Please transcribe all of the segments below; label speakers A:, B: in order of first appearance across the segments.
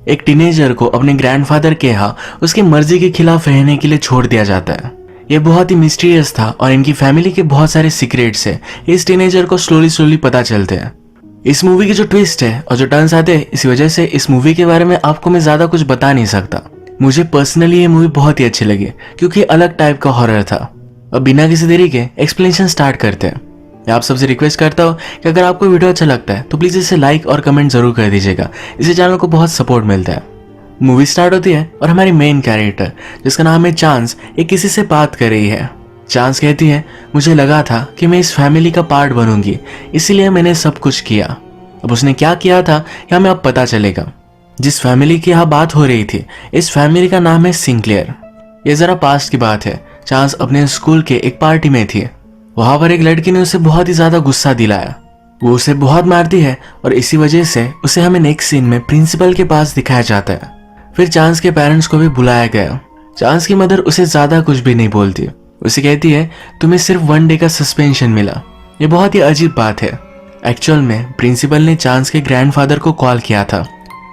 A: एक टीनेजर को अपने ग्रैंडफादर के यहाँ उसकी मर्जी के खिलाफ रहने के लिए छोड़ दिया जाता है। ये बहुत ही मिस्टीरियस था और इनकी फैमिली के बहुत सारे सीक्रेट्स है इस टीनेजर को स्लोली पता चलते हैं। इस मूवी की जो ट्विस्ट है और जो टर्न्स आते हैं, इसी वजह से इस मूवी के बारे में आपको मैं ज्यादा कुछ बता नहीं सकता। मुझे पर्सनली ये मूवी बहुत ही अच्छी लगी क्योंकि अलग टाइप का हॉरर था। अब बिना किसी देरी के एक्सप्लेनेशन स्टार्ट करते हैं। मैं आप सबसे रिक्वेस्ट करता हूँ कि अगर आपको वीडियो अच्छा लगता है तो प्लीज इसे लाइक और कमेंट जरूर कर दीजिएगा, इससे चैनल को बहुत सपोर्ट मिलता है। मूवी स्टार्ट होती है और हमारी मेन कैरेक्टर जिसका नाम है चांस, एक किसी से बात कर रही है। चांस कहती है, मुझे लगा था कि मैं इस फैमिली का पार्ट बनूंगी, इसीलिए मैंने सब कुछ किया। अब उसने क्या किया था यह हमें अब पता चलेगा। जिस फैमिली की यहाँ बात हो रही थी, इस फैमिली का नाम है सिंक्लेयर। ये जरा पास्ट की बात है। चांस अपने स्कूल के एक पार्टी में थी। वहां पर एक लड़की ने उसे बहुत ही ज्यादा गुस्सा दिलाया। वो उसे बहुत मारती है और इसी वजह से उसे हमें नेक्स्ट सीन में प्रिंसिपल के पास दिखाया जाता है। फिर चांस के पेरेंट्स को भी बुलाया गया। चांस की मदर उसे ज्यादा कुछ भी नहीं बोलती। उसे कहती है, तुम्हें सिर्फ 1 डे का सस्पेंशन मिला। ये बहुत ही अजीब बात है। एक्चुअल में प्रिंसिपल ने चांस के ग्रैंडफादर को कॉल किया था।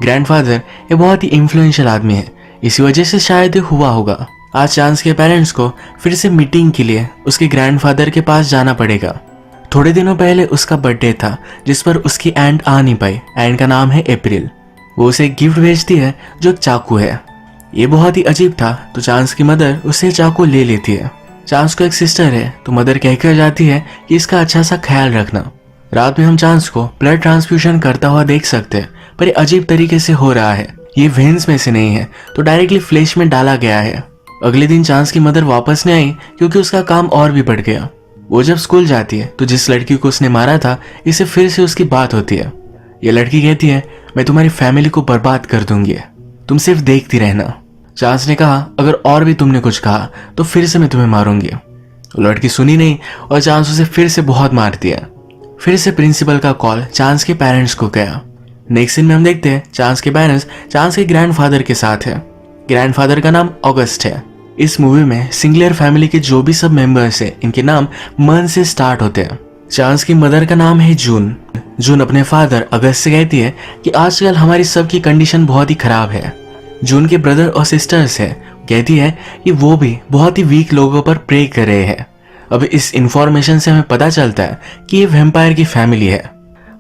A: ग्रैंडफादर ये बहुत ही इन्फ्लुएंशियल आदमी है, इसी वजह से शायद ये हुआ होगा। आज चांस के पेरेंट्स को फिर से मीटिंग के लिए उसके ग्रैंडफादर के पास जाना पड़ेगा। थोड़े दिनों पहले उसका बर्थडे था जिस पर उसकी एंट आ नहीं पाई। एंट का नाम है अप्रैल। वो उसे एक गिफ्ट भेजती है जो एक चाकू है। ये बहुत ही अजीब था तो चांस की मदर उसे चाकू ले लेती है। चांस को एक सिस्टर है तो मदर कहकर जाती है कि इसका अच्छा सा ख्याल रखना। रात में हम चांस को ब्लड ट्रांसफ्यूजन करता हुआ देख सकते हैं, पर ये अजीब तरीके से हो रहा है। ये वेन्स में से नहीं है तो डायरेक्टली फ्लैश में डाला गया है। अगले दिन चांस की मदर वापस नहीं आई क्योंकि उसका काम और भी बढ़ गया। वो जब स्कूल जाती है तो जिस लड़की को उसने मारा था इससे फिर से उसकी बात होती है। ये लड़की कहती है, मैं तुम्हारी फैमिली को बर्बाद कर दूंगी, तुम सिर्फ देखती रहना। चांस ने कहा, अगर और भी तुमने कुछ कहा तो फिर से मैं तुम्हें मारूंगी। वो लड़की सुनी नहीं और चांस उसे फिर से बहुत मारती है। फिर से प्रिंसिपल का कॉल चांस के पेरेंट्स को गया। नेक्स्ट सीन में हम देखते हैं चांस के पेरेंट्स चांस के ग्रैंडफादर के साथ है। ग्रैंडफादर का नाम ऑगस्ट है। इस मूवी में सिंगलर फैमिली के जो भी सब मेंबर्स हैं इनके नाम मन से स्टार्ट होते हैं। चांस की मदर का नाम है जून। जून अपने फादर अगस्त से कहती है कि आजकल हमारी सबकी कंडीशन बहुत ही खराब है। जून के ब्रदर और सिस्टर्स है, कहती है कि वो भी बहुत ही वीक लोगों पर प्रे कर रहे हैं। अब इस इंफॉर्मेशन से हमें पता चलता है कि ये वैम्पायर की फैमिली है।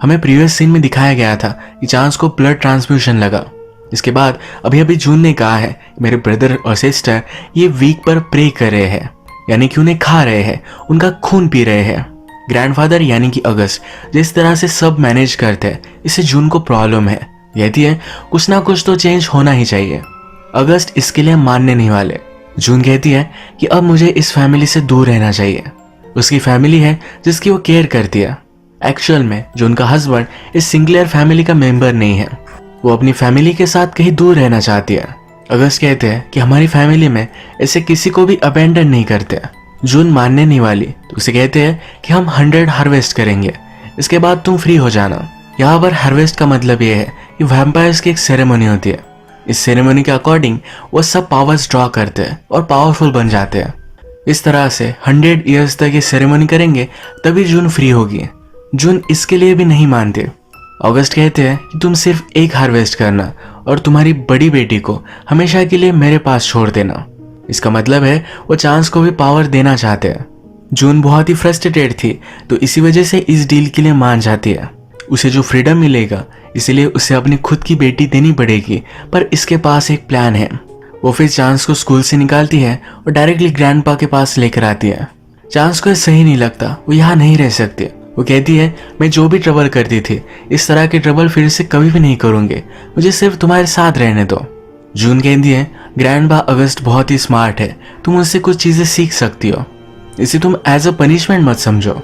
A: हमें प्रीवियस सीन में दिखाया गया था कि चांस को ब्लड ट्रांसफ्यूजन लगा। इसके बाद अभी जून ने कहा है मेरे ब्रदर और सिस्टर ये वीक पर प्रे कर रहे हैं, यानी कि उन्हें खा रहे हैं, उनका खून पी रहे हैं। ग्रैंडफादर यानी कि अगस्त जिस तरह से सब मैनेज करते हैं इससे जून को प्रॉब्लम है। कहती है कुछ ना कुछ तो चेंज होना ही चाहिए। अगस्त इसके लिए मानने नहीं वाले। जून कहती है कि अब मुझे इस फैमिली से दूर रहना चाहिए। उसकी फैमिली है जिसकी वो केयर करती है। एक्चुअल में जून का हस्बैंड इस सिंगलर फैमिली का मेंबर नहीं है। वो अपनी फैमिली के साथ कहीं दूर रहना चाहती है। अगस्त कहते हैं कि हमारी फैमिली में ऐसे किसी को भी अबेंडन नहीं करते। जून मानने नहीं वाली तो उसे कहते हैं कि हम 100 हार्वेस्ट करेंगे, इसके बाद तुम फ्री हो जाना। यहाँ पर हार्वेस्ट का मतलब ये है कि वैम्पायर्स की एक सेरेमनी होती है। इस सेरेमनी के अकॉर्डिंग वो सब पावर्स ड्रॉ करते हैं और पावरफुल बन जाते हैं। इस तरह से 100 ईयर्स तक ये सेरेमनी करेंगे तभी जून फ्री होगी। जून इसके लिए भी नहीं मानते। अगस्त कहते हैं कि तुम सिर्फ एक हार्वेस्ट करना और तुम्हारी बड़ी बेटी को हमेशा के लिए मेरे पास छोड़ देना। इसका मतलब है वो चांस को भी पावर देना चाहते हैं। जून बहुत ही फ्रस्ट्रेटेड थी तो इसी वजह से इस डील के लिए मान जाती है। उसे जो फ्रीडम मिलेगा इसीलिए उसे अपनी खुद की बेटी देनी पड़ेगी, पर इसके पास एक प्लान है। वो फिर चांस को स्कूल से निकालती है और डायरेक्टली ग्रैंडपा के पास लेकर आती है। चांस को सही नहीं लगता, वो यहाँ नहीं रह सकती। वो कहती है मैं जो भी ट्रबल करती थी इस तरह के ट्रबल फिर से कभी भी नहीं करूंगी, मुझे सिर्फ तुम्हारे साथ रहने दो। जून कहती है ग्रैंडपा अगस्त बहुत ही स्मार्ट है, तुम उससे कुछ चीजें सीख सकती हो, इसे तुम एज अ पनिशमेंट मत समझो।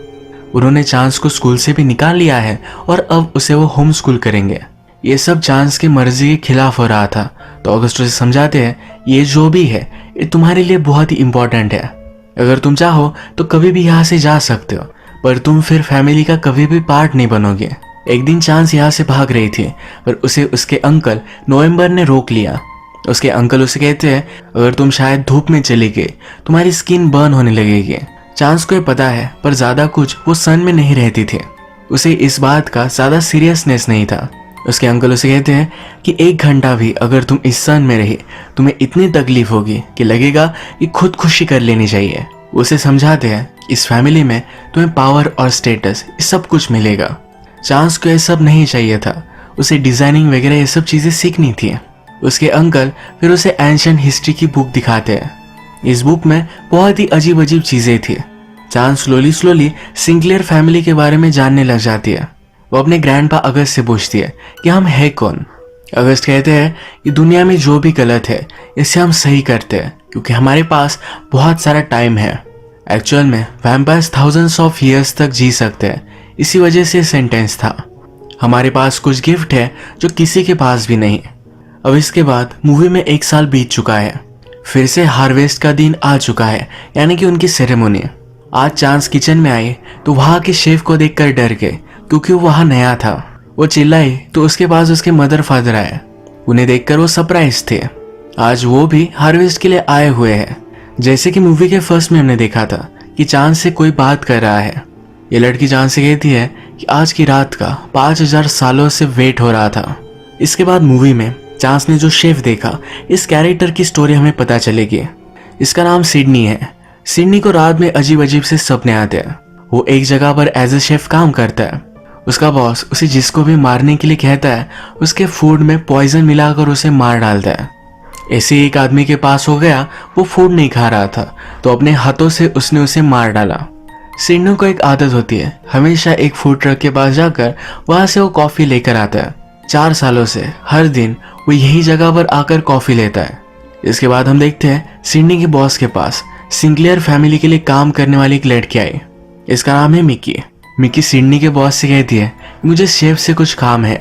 A: उन्होंने चांस को स्कूल से भी निकाल लिया है और अब उसे वो होम स्कूल करेंगे। ये सब चांस की मर्जी के खिलाफ हो रहा था तो अगस्त उसे समझाते हैं ये जो भी है ये तुम्हारे लिए बहुत ही इंपॉर्टेंट है। अगर तुम चाहो तो कभी भी यहाँ से जा सकते हो, पर तुम फिर फैमिली का कभी भी पार्ट नहीं बनोगे। एक दिन चांस यहाँ से भाग रही थी पर उसे उसके अंकल नवंबर ने रोक लिया। उसके अंकल उसे कहते हैं अगर तुम शायद धूप में चली गई तुम्हारी स्किन बर्न होने लगेगी। चांस को ये पता है पर ज्यादा कुछ वो सन में नहीं रहती थी। उसे इस बात का ज्यादा सीरियसनेस नहीं था। उसके अंकल उसे कहते हैं कि 1 घंटा भी अगर तुम इस सन में रही तुम्हें इतनी तकलीफ होगी कि लगेगा कि खुदकुशी कर लेनी चाहिए। उसे समझाते हैं इस फैमिली में तुम्हें पावर और स्टेटस ये सब कुछ मिलेगा। चांस को ये सब नहीं चाहिए था, उसे डिजाइनिंग वगैरह ये सब चीजें सीखनी थी। उसके अंकल फिर उसे एंशिएंट हिस्ट्री की बुक दिखाते हैं। इस बुक में बहुत ही अजीब अजीब चीजें थी। चांस स्लोली सिंक्लेयर फैमिली के बारे में जानने लग जाती है। वो अपने ग्रैंडपा अगस्त से पूछती है कि हम है कौन। अगस्त कहते हैं कि दुनिया में जो भी गलत है इसे हम सही करते हैं क्योंकि हमारे पास बहुत सारा टाइम है। एक्चुअल में वैम्पायर्स थाउजेंड्स ऑफ ईयर्स तक जी सकते हैं, इसी वजह से सेंटेंस था। हमारे पास कुछ गिफ्ट है जो किसी के पास भी नहीं। अब इसके बाद मूवी में 1 साल बीत चुका है। फिर से हार्वेस्ट का दिन आ चुका है, यानी कि उनकी सेरेमनी। आज चांस किचन में आए तो वहां के शेफ को देखकर डर गए क्योंकि वो वहां नया था। वो चिल्लाए तो उसके पास उसके मदर फादर आए। उन्हें देखकर वो सरप्राइज थे। आज वो भी हार्वेस्ट के लिए आए हुए हैं। जैसे कि मूवी के फर्स्ट में हमने देखा था कि चांस से कोई बात कर रहा है। ये लड़की चांस से कहती है कि आज की रात का 5000 सालों से वेट हो रहा था। इसके बाद मूवी में चांस ने जो शेफ देखा, इस कैरेक्टर की स्टोरी हमें पता चलेगी। इसका नाम सिडनी है। सिडनी को रात में अजीब अजीब से सपने आते हैं। वो एक जगह पर एज ए शेफ काम करता है। उसका बॉस उसे जिसको भी मारने के लिए कहता है उसके फूड में पॉइजन मिलाकर उसे मार डालता है। ऐसे एक आदमी के पास हो गया, वो फूड नहीं खा रहा था तो अपने हाथों से उसने उसे मार डाला। सिडनी को एक आदत होती है, हमेशा एक फूड ट्रक के पास जाकर वहां से वो कॉफी लेकर आता है। 4 सालों से हर दिन वो यही जगह पर आकर कॉफी लेता है। इसके बाद हम देखते हैं सिडनी के बॉस के पास सिंक्लेयर फैमिली के लिए काम करने वाली एक लड़की आई। इसका नाम है मिकी। मिकी सिडनी के बॉस से कहती है मुझे शेफ से कुछ काम है।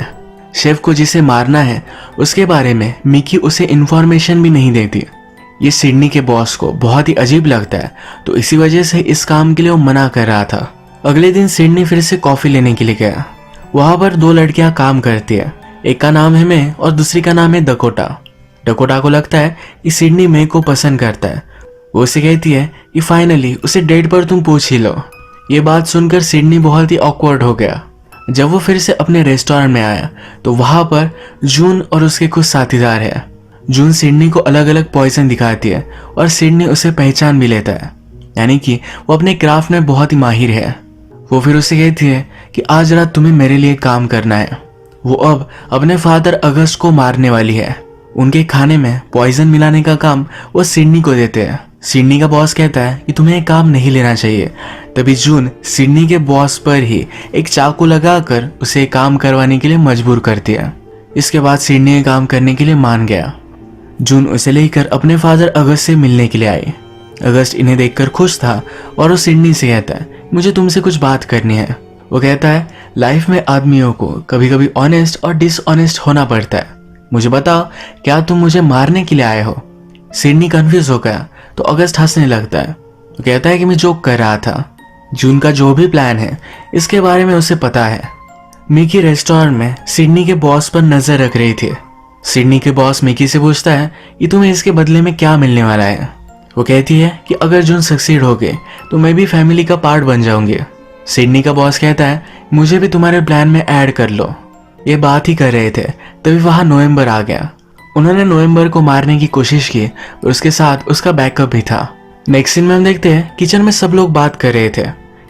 A: शेफ को जिसे मारना है उसके बारे में मिकी उसे इन्फॉर्मेशन भी नहीं देती। ये सिडनी के बॉस को बहुत ही अजीब लगता है तो इसी वजह से इस काम के लिए वो मना कर रहा था। अगले दिन सिडनी फिर से कॉफी लेने के लिए गया। वहां पर 2 लड़कियां काम करती है। एक का नाम है मे और दूसरी का नाम है डकोटा। डकोटा को लगता है कि सिडनी मे को पसंद करता है। वो उसे कहती है कि फाइनली उसे डेट पर तुम पूछ ही लो। ये बात सुनकर सिडनी बहुत ही ऑकवर्ड हो गया। जब वो फिर से अपने रेस्टोरेंट में आया तो वहां पर जून और उसके कुछ साथीदार है। जून सिडनी को अलग अलग पॉइजन दिखाती है और सिडनी उसे पहचान भी लेता है, यानी कि वो अपने क्राफ्ट में बहुत ही माहिर है। वो फिर उसे कहती है कि आज रात तुम्हें मेरे लिए काम करना है। वो अब अपने फादर अगस्त को मारने वाली है। उनके खाने में पॉइजन मिलाने का काम वो सिडनी को देते हैं। सिडनी का बॉस कहता है कि तुम्हें एक काम नहीं लेना चाहिए। तभी जून सिडनी के बॉस पर ही एक चाकू लगाकर उसे काम करवाने के लिए मजबूर करती है। इसके बाद सिडनी काम करने के लिए मान गया। जून उसे लेकर अपने फादर अगस्त से मिलने के लिए आई। अगस्त इन्हें देखकर खुश था और वो सिडनी से कहता है मुझे तुमसे कुछ बात करनी है। वो कहता है लाइफ में आदमियों को कभी कभी ऑनेस्ट और डिसऑनेस्ट होना पड़ता है। मुझे बताओ क्या तुम मुझे मारने के लिए आए हो। सिडनी कंफ्यूज हो गया तो अगस्त हंसने लगता है। वो कहता है कि मैं जोक कर रहा था। जून का जो भी प्लान है इसके बारे में उसे पता है। मिकी रेस्टोरेंट में सिडनी के बॉस पर नजर रख रही थी। सिडनी के बॉस मिकी से पूछता है कि तुम्हें इसके बदले में क्या मिलने वाला है। वो कहती है कि अगर जून सक्सीड हो गए तो मैं भी फैमिली का पार्ट बन जाऊंगी। सिडनी का बॉस कहता है मुझे भी तुम्हारे प्लान में ऐड कर लो। ये बात ही कर रहे थे तभी वहां नवंबर आ गया। उन्होंने नवंबर को मारने की कोशिश की और उसके साथ उसका बैकअप भी था। नेक्स्ट सीन में हम देखते हैं किचन में सब लोग बात कर रहे थे।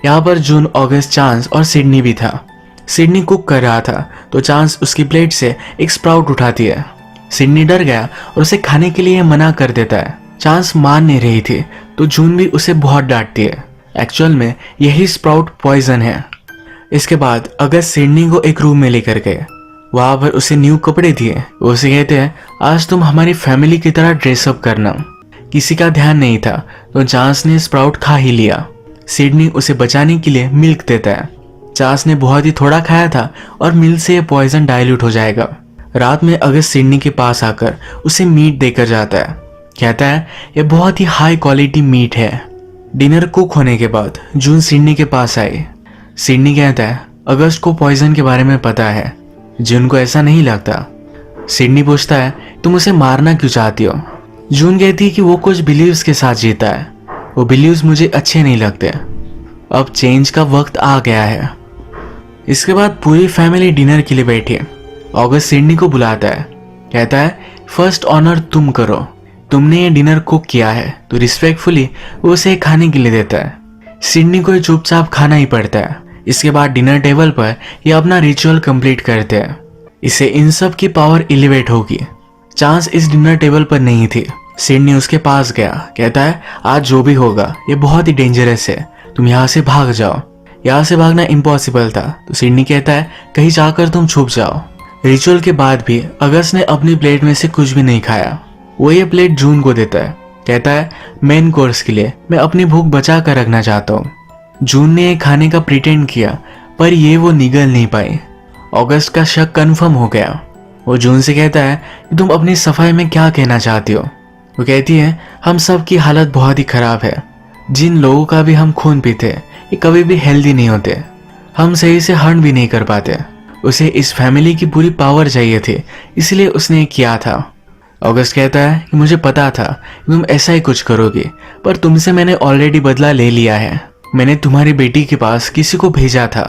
A: यहाँ पर जून, अगस्त, चांस और सिडनी भी था। सिडनी कुक कर रहा था तो चांस उसकी प्लेट से एक स्प्राउट उठाती है। सिडनी डर गया और उसे खाने के लिए मना कर देता है। चांस मान नहीं रही थी तो जून भी उसे बहुत डांटती है। एक्चुअल में यही स्प्राउट पॉइजन है। इसके बाद अगस्त सिडनी को एक रूम में लेकर गए। वहां पर उसे न्यू कपड़े दिए। उसे कहते हैं आज तुम हमारी फैमिली की तरह ड्रेसअप करना। किसी का ध्यान नहीं था तो चांस ने स्प्राउट खा ही लिया। सिडनी उसे बचाने के लिए मिल्क देता है। चांस ने बहुत ही थोड़ा खाया था और मिल्क से यह पॉइजन डाइल्यूट हो जाएगा। रात में अगस्त सिडनी के पास आकर उसे मीट देकर जाता है। कहता है यह बहुत ही हाई क्वालिटी मीट है। डिनर कुक होने के बाद जून सिडनी के पास आई। सिडनी कहता है अगस्त को पॉइजन के बारे में पता है। जून को ऐसा नहीं लगता। सिडनी पूछता है तुम उसे मारना क्यों चाहती हो। जून कहती है कि वो कुछ बिलीव्स के साथ जीता है। वो बिलीव्स मुझे अच्छे नहीं लगते। अब चेंज का वक्त आ गया है। इसके बाद पूरी फैमिली डिनर के लिए बैठी। ऑगस्ट सिडनी को बुलाता है, कहता है फर्स्ट ऑनर तुम करो, तुमने ये डिनर कुक किया है, तो रिस्पेक्टफुली वो उसे खाने के लिए देता है। सिडनी को चुपचाप खाना ही पड़ता है। इसके बाद डिनर टेबल पर ये अपना रिचुअल कंप्लीट करते हैं। इससे इन सब की पावर एलिवेट होगी। चांस इस डिनर टेबल पर नहीं थी। सिडनी उसके पास गया, कहता है आज जो भी होगा ये बहुत ही डेंजरस है, तुम यहाँ से भाग जाओ। यहाँ से भागना इम्पॉसिबल था, तो सिडनी कहता है कहीं जाकर तुम छुप जाओ। रिचुअल के बाद भी अगस्त ने अपनी प्लेट में से कुछ भी नहीं खाया। वो ये प्लेट जून को देता है, कहता है मेन कोर्स के लिए मैं अपनी भूख बचा कर रखना चाहता हूँ। जून ने ये खाने का प्रिटेंड किया, पर ये वो निगल नहीं पाई। अगस्त का शक कंफर्म हो गया। वो जून से कहता है कि तुम अपनी सफाई में क्या कहना चाहती हो। वो कहती है हम सब की हालत बहुत ही खराब है। जिन लोगों का भी हम खून पीते ये कभी भी हेल्दी नहीं होते। हम सही से हर्न भी नहीं कर पाते। उसे इस फैमिली की पूरी पावर चाहिए थी, इसलिए उसने ये किया था। अगस्त कहता है कि मुझे पता था कि तुम ऐसा ही कुछ करोगे, पर तुमसे मैंने ऑलरेडी बदला ले लिया है। मैंने तुम्हारी बेटी के पास किसी को भेजा था।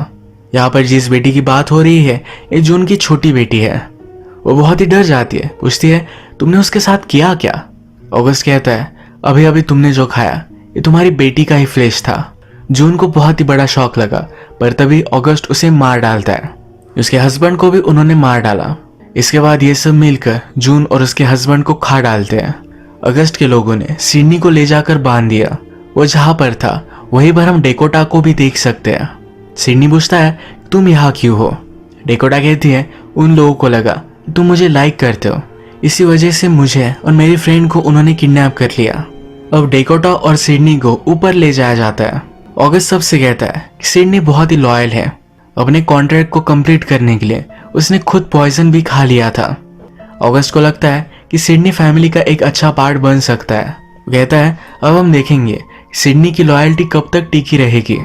A: यहाँ पर जिस बेटी की बात हो रही है ये जून की छोटी बेटी है। वो बहुत ही डर जाती है, पूछती है तुमने उसके साथ किया क्या। अगस्त कहता है अभी अभी तुमने जो खाया ये तुम्हारी बेटी का ही फ्लेश था। जून को बहुत ही बड़ा शॉक लगा, पर तभी अगस्त उसे मार डालता है। उसके हस्बैंड को भी उन्होंने मार डाला। इसके बाद ये सब मिलकर जून और उसके हस्बैंड को खा डालते हैं। अगस्त के लोगों ने सिडनी को ले जाकर बांध दिया। वो जहां पर था वहीं पर हम डेकोटा को भी देख सकते हैं। सिडनी पूछता है तुम यहाँ क्यों हो। डेकोटा कहती है उन लोगों को लगा कि तुम मुझे लाइक करते हो, इसी वजह से मुझे और मेरी फ्रेंड को उन्होंने किडनैप कर लिया। अब डेकोटा और सिडनी को ऊपर ले जाया जाता है। अगस्त सबसे कहता है कि सिडनी बहुत ही लॉयल है। अपने कॉन्ट्रैक्ट को कंप्लीट करने के लिए उसने खुद पॉइजन भी खा लिया था। अगस्त को लगता है कि सिडनी फैमिली का एक अच्छा पार्ट बन सकता है। वो कहता है अब हम देखेंगे सिडनी की लॉयल्टी कब तक टिकी रहेगी।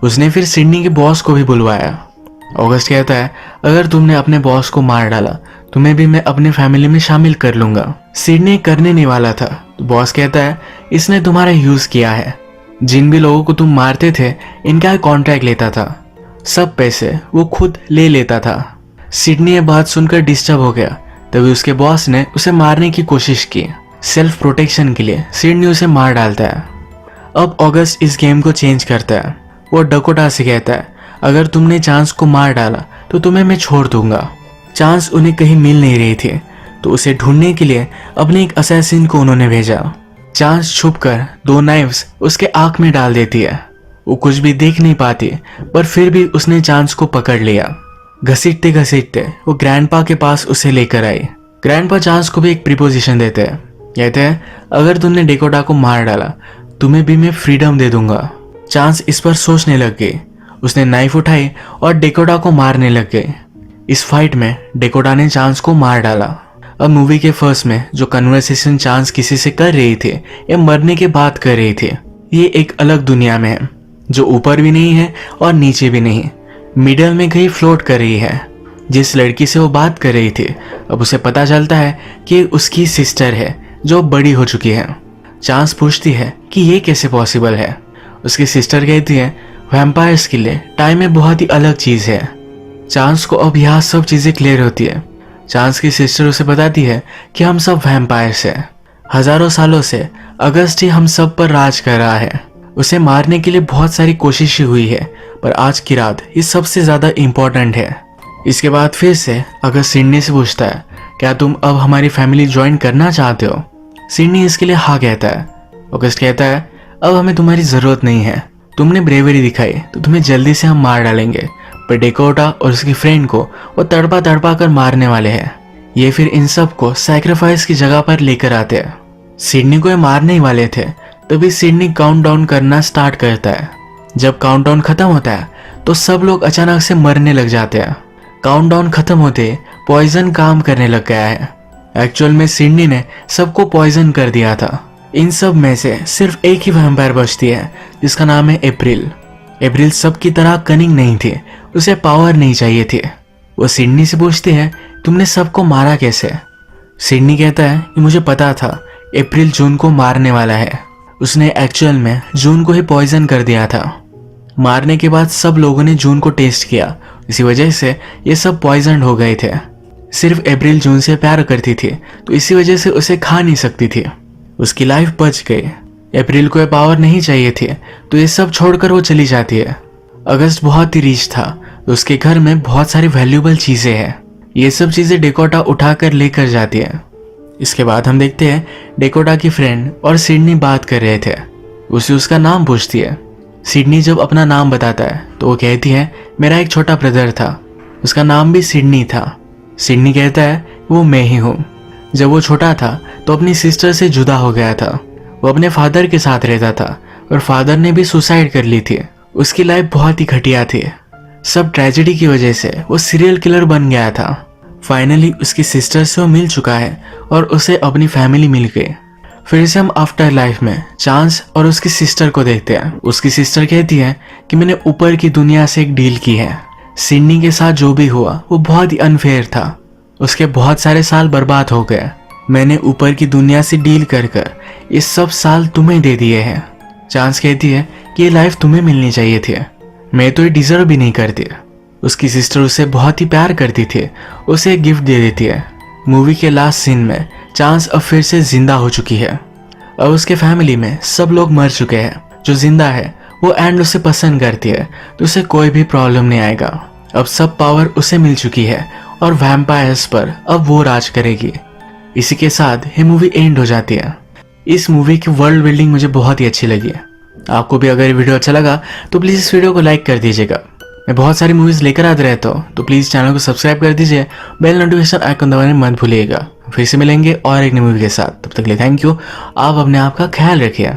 A: उसने फिर सिडनी के बॉस को भी बुलवाया। अगस्त कहता है अगर तुमने अपने बॉस को मार डाला तुम्हें भी मैं अपने फैमिली में शामिल कर लूंगा। सिडनी करने नहीं वाला था, तो बॉस कहता है इसने तुम्हारा यूज किया है। जिन भी लोगों को तुम मारते थे इनका कॉन्ट्रैक्ट लेता था, सब पैसे वो खुद ले लेता था। सिडनी ये बात सुनकर डिस्टर्ब हो गया। तभी उसके बॉस ने उसे मारने की कोशिश की। सेल्फ प्रोटेक्शन के लिए सिडनी उसे मार डालता है। अब अगस्त इस गेम को चेंज करता है। वो डकोटा से कहता है अगर तुमने चांस को मार डाला तो तुम्हें मैं छोड़ दूंगा। चांस उन्हें कहीं मिल नहीं रही थी, तो उसे ढूंढने के लिए अपने एक असैसिन को उन्होंने भेजा। चांस छुपकर 2 नाइफ्स उसके आंख में डाल देती है। वो कुछ भी देख नहीं पाती, पर फिर भी उसने चांस को पकड़ लिया। घसीटते घसीटते वो ग्रैंडपा के पास उसे लेकर आई। ग्रैंडपा चांस को भी एक प्रीपोजिशन देते हैं। कहते हैं अगर तुमने डेकोटा को मार डाला तुम्हें भी मैं फ्रीडम दे दूंगा। चांस इस पर सोचने लग गई। उसने नाइफ उठाई और डेकोटा को मारने लग गई। इस फाइट में डेकोटा ने चांस को मार डाला। अब मूवी के फर्स्ट में जो कन्वर्सेशन चांस किसी से कर रही थी या मरने के बाद कर रही थी, ये एक अलग दुनिया में है जो ऊपर भी नहीं है और नीचे भी नहीं, मिडल में कहीं फ्लोट कर रही है। जिस लड़की से वो बात कर रही थी अब उसे पता चलता है कि उसकी सिस्टर है जो बड़ी हो चुकी है। चांस पूछती है कि ये कैसे पॉसिबल है। उसकी सिस्टर कहती है वैम्पायर्स के लिए टाइम में बहुत ही अलग चीज है। चांस को अब यहाँ सब चीजें क्लियर होती है। चांस की सिस्टर उसे बताती है कि हम सब वैम्पायर्स हैं। हजारों सालों से अगस्त ही हम सब पर राज कर रहा है। उसे मारने के लिए बहुत सारी कोशिशें हुई है, पर आज की रात ये सबसे ज्यादा इम्पोर्टेंट है। इसके बाद फिर से अगस्त सिडनी से पूछता है क्या तुम अब हमारी फैमिली ज्वाइन करना चाहते हो। सिडनी इसके लिए हाँ कहता है। अगस्त कहता है अब हमें तुम्हारी जरूरत नहीं है, तुमने ब्रेवरी दिखाई तो तुम्हें जल्दी से हम मार डालेंगे। पर डेकोटा और उसकी फ्रेंड को वो तड़पा तड़पा कर मारने वाले हैं। ये फिर इन सब को सैक्रिफाइस की जगह पर लेकर आते हैं। सिडनी को ये मारने ही वाले थे, तभी सिडनी काउंटडाउन करना स्टार्ट करता है। जब काउंटडाउन खत्म होता है तो सब लोग अचानक से मरने लग जाते हैं। काउंटडाउन खत्म होते पॉइजन काम करने लग गया है। एक्चुअल में सिडनी ने सबको पॉइजन कर दिया था। इन सब में से सिर्फ एक ही वैम्पायर बचती है जिसका नाम है अप्रैल। अप्रैल सबकी तरह कनिंग नहीं थी, उसे पावर नहीं चाहिए थी। वो सिडनी से पूछती है तुमने सबको मारा कैसे। सिडनी कहता है कि मुझे पता था अप्रैल जून को मारने वाला है। उसने एक्चुअल में जून को ही पॉइजन कर दिया था। मारने के बाद सब लोगों ने जून को टेस्ट किया, इसी वजह से ये सब पॉइजन हो गए थे। सिर्फ अप्रैल जून से प्यार करती थी, तो इसी वजह से उसे खा नहीं सकती थी। उसकी लाइफ बच गई। अप्रैल को ये पावर नहीं चाहिए थी, तो ये सब छोड़कर वो चली जाती है। अगस्त बहुत ही रिच था, तो उसके घर में बहुत सारी वैल्यूएबल चीजें हैं। ये सब चीजें डेकोटा उठाकर लेकर जाती है। इसके बाद हम देखते हैं डेकोटा की फ्रेंड और सिडनी बात कर रहे थे। उसे उसका नाम पूछती है। सिडनी जब अपना नाम बताता है तो वो कहती है मेरा एक छोटा ब्रदर था, उसका नाम भी सिडनी था। सिडनी कहता है वो मैं ही हूँ। जब वो छोटा था तो अपनी सिस्टर से जुदा हो गया था। वो अपने फादर के साथ रहता था और फादर ने भी सुसाइड कर ली थी। उसकी लाइफ बहुत ही घटिया थी। सब ट्रेजेडी की वजह से वो सीरियल किलर बन गया था। फाइनली उसकी सिस्टर से वो मिल चुका है और उसे अपनी फैमिली मिल गई। फिर से हम आफ्टर लाइफ में चांस और उसकी सिस्टर को देखते हैं। उसकी सिस्टर कहती है कि मैंने ऊपर की दुनिया से एक डील की है। सिडनी के साथ जो भी हुआ वो बहुत ही अनफेयर था। उसके बहुत सारे साल बर्बाद हो गए। मैंने ऊपर की दुनिया से डील कर कर ये सब साल तुम्हें दे दिए हैं। चांस कहती है कि ये लाइफ तुम्हें मिलनी चाहिए थी, मैं तो ये डिजर्व भी नहीं करती। उसकी सिस्टर उसे बहुत ही प्यार करती थी, उसे एक गिफ्ट दे देती है। मूवी के लास्ट सीन में चांस अब फिर से जिंदा हो चुकी है। अब उसके फैमिली में सब लोग मर चुके हैं। जो जिंदा है वो एंड उसे पसंद करती है, तो उसे कोई भी प्रॉब्लम नहीं आएगा। अब सब पावर उसे मिल चुकी है और वैम्पायर्स पर अब वो राज करेगी। इसी के साथ ये मूवी एंड हो जाती है। इस मूवी की वर्ल्ड बिल्डिंग मुझे बहुत ही अच्छी लगी है। आपको भी अगर ये वीडियो अच्छा लगा तो प्लीज़ इस वीडियो को लाइक कर दीजिएगा। मैं बहुत सारी मूवीज़ लेकर आते रहता हूँ, तो प्लीज़ चैनल को सब्सक्राइब कर दीजिए। बेल नोटिफिकेशन आइकन दबाने मत भूलिएगा। फिर से मिलेंगे और एक नई मूवी के साथ। तब तक के लिए थैंक यू। आप अपने आप का ख्याल रखिए।